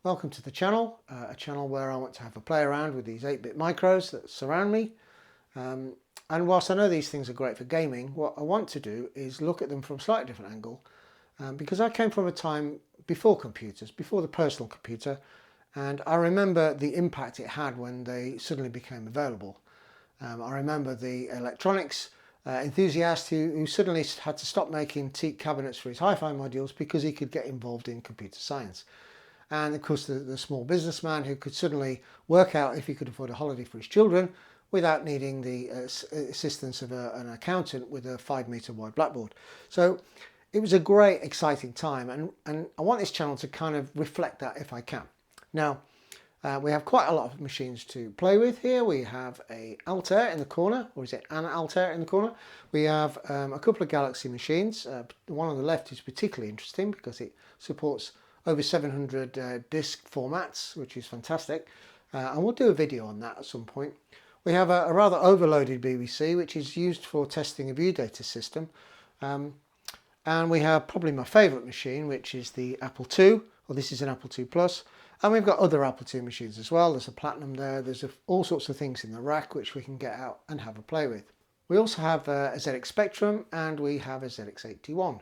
Welcome to the channel, a channel where I want to have a play around with these 8-bit micros that surround me. And whilst I know these things are great for gaming, what I want to do is look at them from a slightly different angle, because I came from a time before computers, before the personal computer, and I remember the impact it had when they suddenly became available. I remember the electronics enthusiast who suddenly had to stop making teak cabinets for his hi-fi modules because he could get involved in computer science. And of course the small businessman who could suddenly work out if he could afford a holiday for his children without needing the assistance of an accountant with a 5-meter wide blackboard. So it was a great, exciting time, and I want this channel to kind of reflect that if I can. Now, we have quite a lot of machines to play with here. We have a Altair in the corner, or is it an Altair in the corner? We have a couple of Galaxy machines. The one on the left is particularly interesting because it supports over 700 disk formats, which is fantastic. And we'll do a video on that at some point. We have a rather overloaded BBC, which is used for testing a view data system. And we have probably my favourite machine, which is the Apple II, or this is an Apple II Plus. And we've got other Apple II machines as well. There's a Platinum there. There's all sorts of things in the rack which we can get out and have a play with. We also have a ZX Spectrum, and we have a ZX81.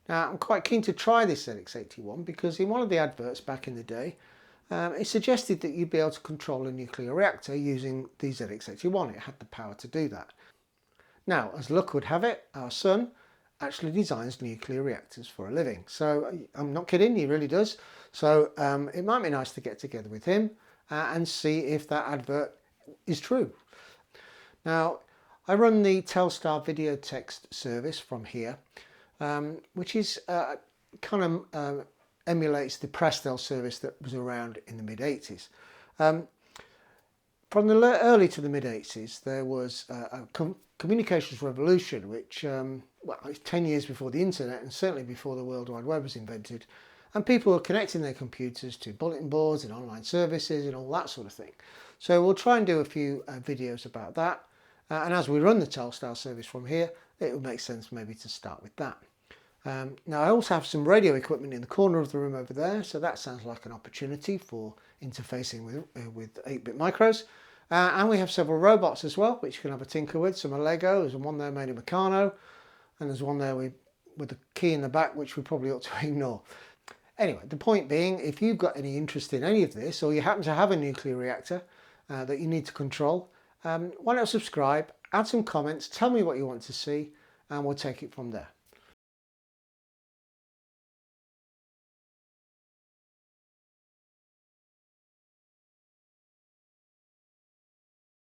Now, I'm quite keen to try this ZX81 because in one of the adverts back in the day, it suggested that you'd be able to control a nuclear reactor using the ZX81. It had the power to do that. Now, as luck would have it, our son actually designs nuclear reactors for a living. So I'm not kidding, he really does. So it might be nice to get together with him and see if that advert is true. Now, I run the Telstar video text service from here, which is kind of emulates the Prestel service that was around in the mid-80s. From the early to the mid-80s, there was a communications revolution, which, well, it's 10 years before the internet and certainly before the World Wide Web was invented. And people were connecting their computers to bulletin boards and online services and all that sort of thing. So we'll try and do a few videos about that. And as we run the Telstar service from here, it would make sense maybe to start with that. Now, I also have some radio equipment in the corner of the room over there, so that sounds like an opportunity for interfacing with 8-bit micros. And we have several robots as well, which you can have a tinker with. Some are Lego, there's one there made of Meccano, and there's one there with the key in the back, which we probably ought to ignore. Anyway, the point being, if you've got any interest in any of this, or you happen to have a nuclear reactor that you need to control, why not subscribe, add some comments, tell me what you want to see, and we'll take it from there.